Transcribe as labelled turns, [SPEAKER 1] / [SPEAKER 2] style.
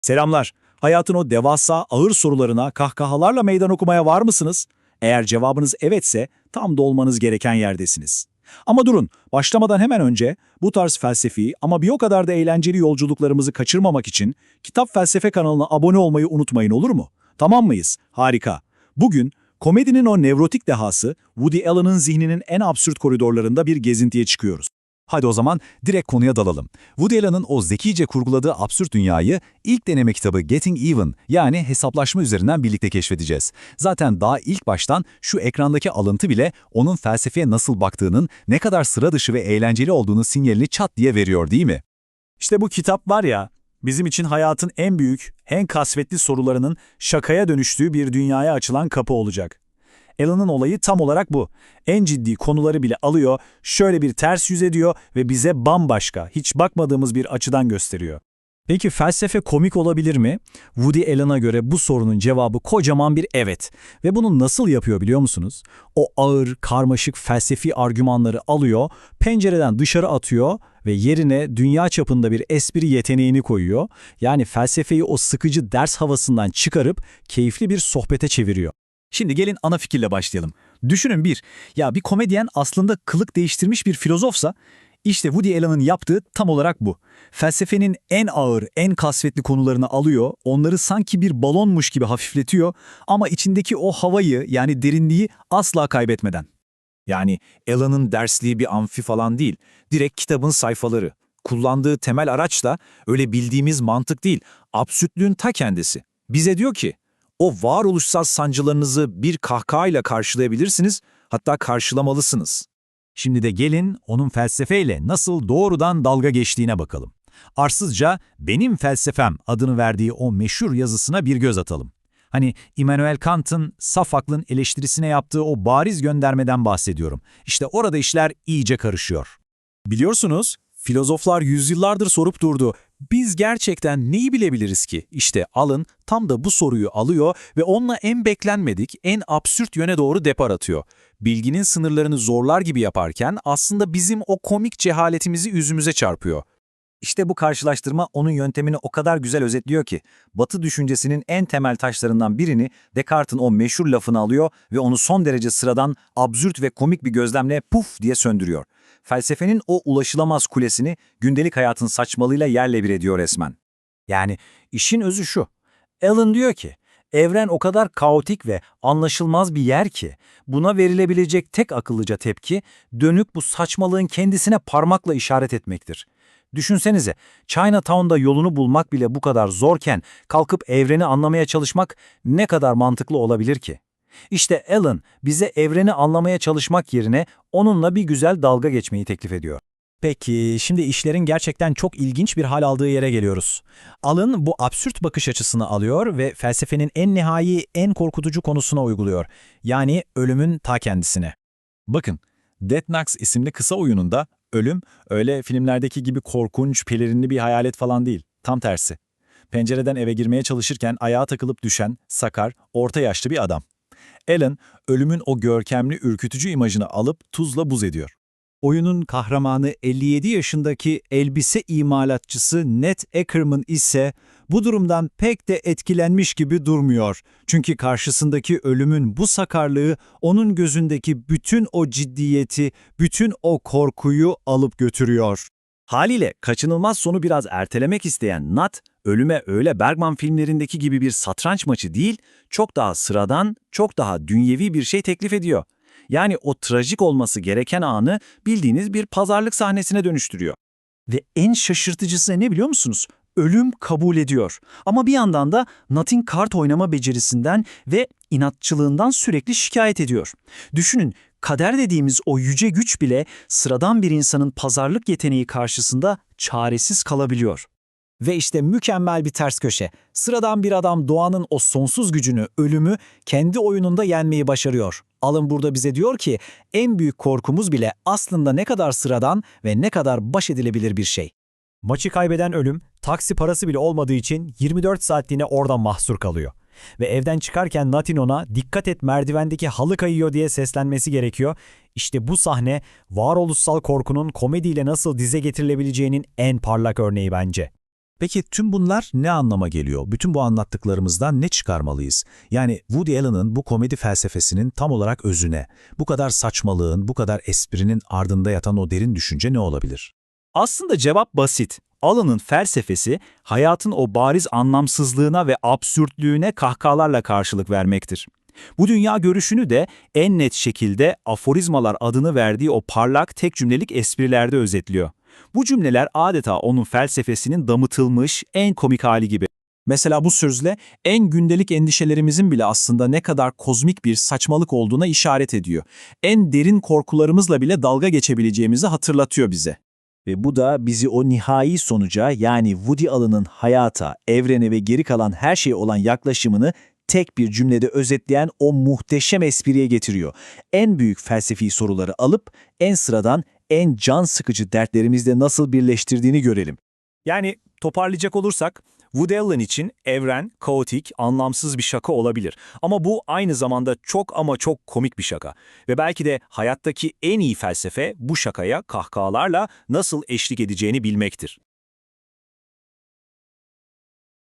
[SPEAKER 1] Selamlar. Hayatın o devasa, ağır sorularına kahkahalarla meydan okumaya var mısınız? Eğer cevabınız evetse tam da olmanız gereken yerdesiniz. Ama durun, başlamadan hemen önce bu tarz felsefi ama bir o kadar da eğlenceli yolculuklarımızı kaçırmamak için Kitap Felsefe kanalına abone olmayı unutmayın, olur mu? Tamam mıyız? Harika. Bugün komedinin o nevrotik dehası Woody Allen'ın zihninin en absürt koridorlarında bir gezintiye çıkıyoruz.
[SPEAKER 2] Hadi o zaman direkt konuya dalalım. Woody Allen'ın o zekice kurguladığı absürt dünyayı ilk deneme kitabı Getting Even yani hesaplaşma üzerinden birlikte keşfedeceğiz. Zaten daha ilk baştan şu ekrandaki alıntı bile onun felsefeye nasıl baktığının ne kadar sıra dışı ve eğlenceli olduğunu sinyalini çat diye veriyor değil mi?
[SPEAKER 1] İşte bu kitap var ya, bizim için hayatın en büyük, en kasvetli sorularının şakaya dönüştüğü bir dünyaya açılan kapı olacak. Alan'ın olayı tam olarak bu. En ciddi konuları bile alıyor, şöyle bir ters yüz ediyor ve bize bambaşka, hiç bakmadığımız bir açıdan gösteriyor. Peki felsefe komik olabilir mi? Woody Allen'a göre bu sorunun cevabı kocaman bir evet. Ve bunu nasıl yapıyor biliyor musunuz? O ağır, karmaşık felsefi argümanları alıyor, pencereden dışarı atıyor ve yerine dünya çapında bir espri yeteneğini koyuyor. Yani felsefeyi o sıkıcı ders havasından çıkarıp keyifli bir sohbete çeviriyor.
[SPEAKER 2] Şimdi gelin ana fikirle başlayalım. Düşünün bir komedyen aslında kılık değiştirmiş bir filozofsa, işte Woody Allen'ın yaptığı tam olarak bu. Felsefenin en ağır, en kasvetli konularını alıyor, onları sanki bir balonmuş gibi hafifletiyor ama içindeki o havayı yani derinliği asla kaybetmeden.
[SPEAKER 3] Yani Alan'ın dersliği bir amfi falan değil, direkt kitabın sayfaları. Kullandığı temel araç da öyle bildiğimiz mantık değil, absürtlüğün ta kendisi. Bize diyor ki, o varoluşsal sancılarınızı bir kahkahayla karşılayabilirsiniz, hatta karşılamalısınız.
[SPEAKER 2] Şimdi de gelin onun felsefeyle nasıl doğrudan dalga geçtiğine bakalım. Arsızca "Benim felsefem" adını verdiği o meşhur yazısına bir göz atalım. Hani Immanuel Kant'ın saf aklın eleştirisine yaptığı o bariz göndermeden bahsediyorum. İşte orada işler iyice karışıyor.
[SPEAKER 1] Biliyorsunuz, filozoflar yüzyıllardır sorup durdu. Biz gerçekten neyi bilebiliriz ki? İşte Alan tam da bu soruyu alıyor ve onunla en beklenmedik, en absürt yöne doğru depar atıyor. Bilginin sınırlarını zorlar gibi yaparken aslında bizim o komik cehaletimizi yüzümüze çarpıyor.
[SPEAKER 4] İşte bu karşılaştırma onun yöntemini o kadar güzel özetliyor ki, Batı düşüncesinin en temel taşlarından birini Descartes'in o meşhur lafını alıyor ve onu son derece sıradan, absürt ve komik bir gözlemle puf diye söndürüyor. Felsefenin o ulaşılamaz kulesini gündelik hayatın saçmalığıyla yerle bir ediyor resmen. Yani işin özü şu, Alan diyor ki, evren o kadar kaotik ve anlaşılmaz bir yer ki, buna verilebilecek tek akıllıca tepki, dönüp bu saçmalığın kendisine parmakla işaret etmektir. Düşünsenize, Chinatown'da yolunu bulmak bile bu kadar zorken kalkıp evreni anlamaya çalışmak ne kadar mantıklı olabilir ki? İşte Alan bize evreni anlamaya çalışmak yerine onunla bir güzel dalga geçmeyi teklif ediyor.
[SPEAKER 1] Peki, şimdi işlerin gerçekten çok ilginç bir hal aldığı yere geliyoruz. Alan bu absürt bakış açısını alıyor ve felsefenin en nihai, en korkutucu konusuna uyguluyor. Yani ölümün ta kendisine.
[SPEAKER 2] Bakın, Death Knocks isimli kısa oyununda ölüm öyle filmlerdeki gibi korkunç, pelerinli bir hayalet falan değil. Tam tersi. Pencereden eve girmeye çalışırken ayağa takılıp düşen, sakar, orta yaşlı bir adam. Alan, ölümün o görkemli, ürkütücü imajını alıp tuzla buz ediyor. Oyunun kahramanı 57 yaşındaki elbise imalatçısı Ned Ackerman ise bu durumdan pek de etkilenmiş gibi durmuyor. Çünkü karşısındaki ölümün bu sakarlığı onun gözündeki bütün o ciddiyeti, bütün o korkuyu alıp götürüyor.
[SPEAKER 4] Haliyle kaçınılmaz sonu biraz ertelemek isteyen Nat, ölüme öyle Bergman filmlerindeki gibi bir satranç maçı değil, çok daha sıradan, çok daha dünyevi bir şey teklif ediyor. Yani o trajik olması gereken anı bildiğiniz bir pazarlık sahnesine dönüştürüyor. Ve en şaşırtıcısı ne biliyor musunuz? Ölüm kabul ediyor. Ama bir yandan da Nat'in kart oynama becerisinden ve inatçılığından sürekli şikayet ediyor. Düşünün, kader dediğimiz o yüce güç bile sıradan bir insanın pazarlık yeteneği karşısında çaresiz kalabiliyor. Ve işte mükemmel bir ters köşe. Sıradan bir adam doğanın o sonsuz gücünü, ölümü kendi oyununda yenmeyi başarıyor. Alan burada bize diyor ki en büyük korkumuz bile aslında ne kadar sıradan ve ne kadar baş edilebilir bir şey.
[SPEAKER 1] Maçı kaybeden ölüm, taksi parası bile olmadığı için 24 saatliğine orada mahsur kalıyor. Ve evden çıkarken Nat'in ona "Dikkat et, merdivendeki halı kayıyor" diye seslenmesi gerekiyor. İşte bu sahne, varoluşsal korkunun komediyle nasıl dize getirilebileceğinin en parlak örneği bence.
[SPEAKER 5] Peki tüm bunlar ne anlama geliyor? Bütün bu anlattıklarımızdan ne çıkarmalıyız? Yani Woody Allen'ın bu komedi felsefesinin tam olarak özüne, bu kadar saçmalığın, bu kadar esprinin ardında yatan o derin düşünce ne olabilir?
[SPEAKER 4] Aslında cevap basit. Alan'ın felsefesi, hayatın o bariz anlamsızlığına ve absürtlüğüne kahkahalarla karşılık vermektir. Bu dünya görüşünü de en net şekilde aforizmalar adını verdiği o parlak tek cümlelik esprilerde özetliyor. Bu cümleler adeta onun felsefesinin damıtılmış en komik hali gibi. Mesela bu sözle en gündelik endişelerimizin bile aslında ne kadar kozmik bir saçmalık olduğuna işaret ediyor. En derin korkularımızla bile dalga geçebileceğimizi hatırlatıyor bize. Ve bu da bizi o nihai sonuca, yani Woody Allen'ın hayata, evrene ve geri kalan her şeye olan yaklaşımını tek bir cümlede özetleyen o muhteşem espriye getiriyor. En büyük felsefi soruları alıp en sıradan, en can sıkıcı dertlerimizle nasıl birleştirdiğini görelim. Yani toparlayacak olursak, Woody Allen için evren, kaotik, anlamsız bir şaka olabilir. Ama bu aynı zamanda çok ama çok komik bir şaka. Ve belki de hayattaki en iyi felsefe bu şakaya kahkahalarla nasıl eşlik edeceğini bilmektir.